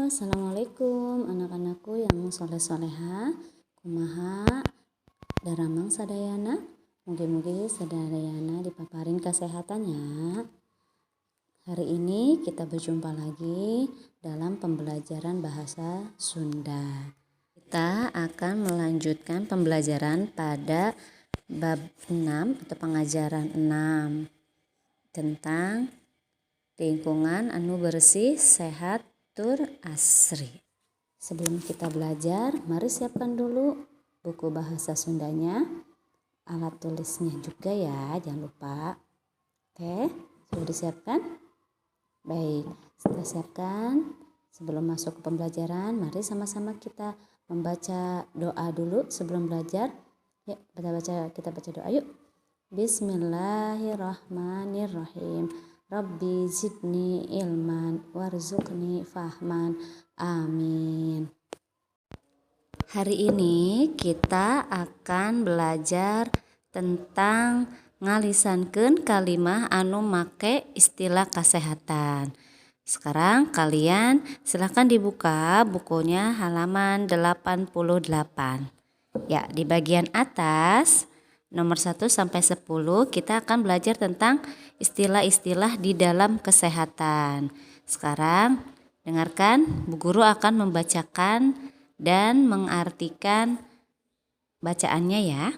Assalamualaikum anak-anakku yang soleh-soleha, kumaha daramang sadayana, mugi-mugi sadayana dipaparin kesehatannya. Hari ini kita berjumpa lagi dalam pembelajaran bahasa Sunda. Kita akan melanjutkan pembelajaran pada bab 6 atau pengajaran 6 tentang lingkungan anu bersih, sehat, tur asri. Sebelum kita belajar, mari siapkan dulu buku bahasa Sundanya, alat tulisnya juga ya, jangan lupa. Oke, sudah disiapkan? Baik, setelah siapkan, sebelum masuk ke pembelajaran, mari sama-sama kita membaca doa dulu sebelum belajar. Yuk, kita baca doa yuk. Bismillahirrahmanirrahim. Rabbi zidni ilman warzuqni fahman. Amin. Hari ini kita akan belajar tentang ngalisankeun kalimah anu make istilah kesehatan. Sekarang kalian silahkan dibuka bukunya halaman 88. Ya, di bagian atas nomor 1 sampai 10 kita akan belajar tentang istilah-istilah di dalam kesehatan. Sekarang dengarkan, Bu Guru akan membacakan dan mengartikan bacaannya ya.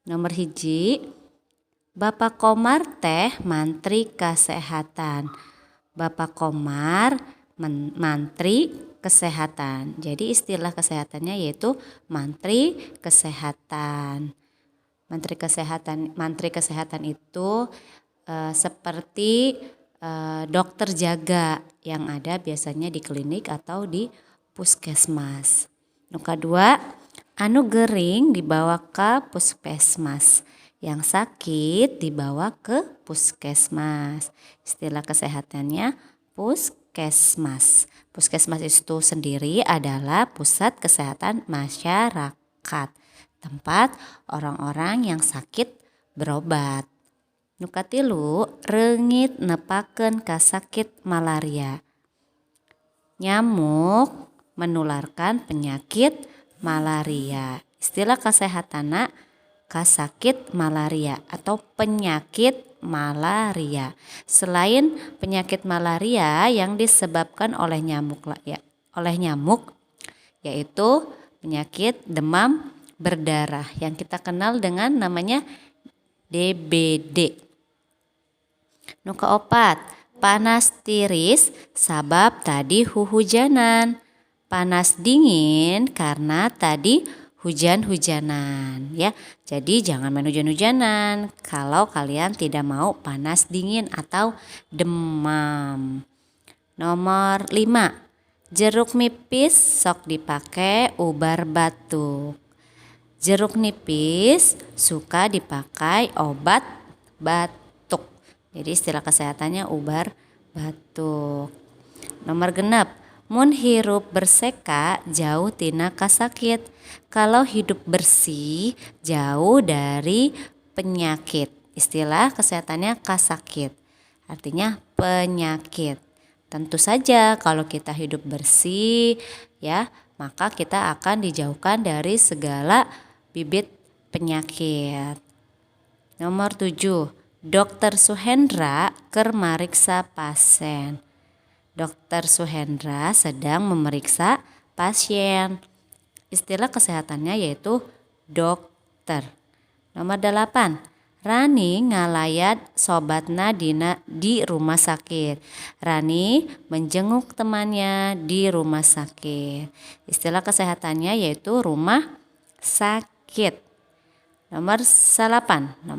Nomor 1, Bapak Komar teh mantri kesehatan. Bapak Komar mantri kesehatan. Jadi istilah kesehatannya yaitu mantri kesehatan. Mantri kesehatan itu seperti dokter jaga yang ada biasanya di klinik atau di puskesmas. Nomor 2, anu gering dibawa ke puskesmas. Yang sakit dibawa ke puskesmas. Istilah kesehatannya puskesmas. Puskesmas itu sendiri adalah pusat kesehatan masyarakat, tempat orang-orang yang sakit berobat. Nu katilu, reungit nepakeun ka sakit malaria. Nyamuk menularkan penyakit malaria. Istilah kesehatanna kasakit malaria atau penyakit malaria. Selain penyakit malaria yang disebabkan oleh nyamuk yaitu penyakit demam berdarah yang kita kenal dengan namanya DBD. Nu kaopat, panas tiris sabab tadi huhujanan. Panas dingin karena tadi hujan-hujanan ya. Jadi jangan main hujan-hujanan kalau kalian tidak mau panas dingin atau demam. Nomor 5, jeruk nipis sok dipake ubar batuk. Jeruk nipis suka dipakai obat batuk. Jadi istilah kesehatannya ubar batuk. Nomor 6, mun hirup berseka jauh tina kasakit. Kalau hidup bersih jauh dari penyakit. Istilah kesehatannya kasakit. Artinya penyakit. Tentu saja kalau kita hidup bersih ya, maka kita akan dijauhkan dari segala bibit penyakit. Nomor 7, Dokter Suhendra keur mariksa pasien. Dokter Suhendra sedang memeriksa pasien. Istilah kesehatannya yaitu dokter. Nomor 8, Rani ngalayat sobatna di rumah sakit. Rani menjenguk temannya di rumah sakit. Istilah kesehatannya yaitu rumah sakit. Nomor 9,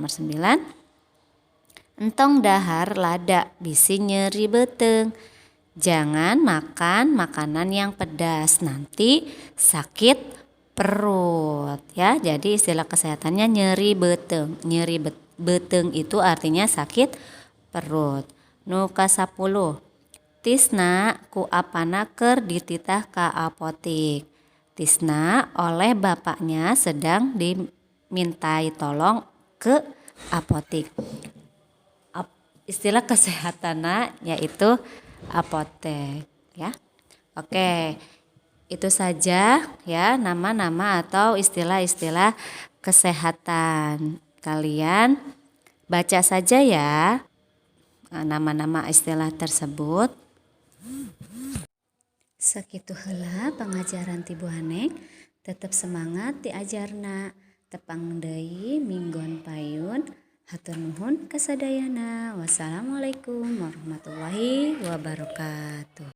entong dahar lada bisi nyeri beteng. Jangan makan makanan yang pedas, nanti sakit perut ya. Jadi istilah kesehatannya nyeri beteng. Nyeri beteng itu artinya sakit perut. Nu ka-10, Tisna ku apana keur dititah ka apotik. Tisna oleh bapaknya sedang dimintai tolong ke apotik. Istilah kesehatannya yaitu apotek ya. Oke, itu saja ya nama-nama atau istilah-istilah kesehatan. Kalian baca saja ya nama-nama istilah tersebut. Sakitu heula pengajaran ti Bu Hanek, tetap semangat diajarna. Tepang deui minggon payun. Hatur nuhun kasadayana. Wassalamualaikum warahmatullahi wabarakatuh.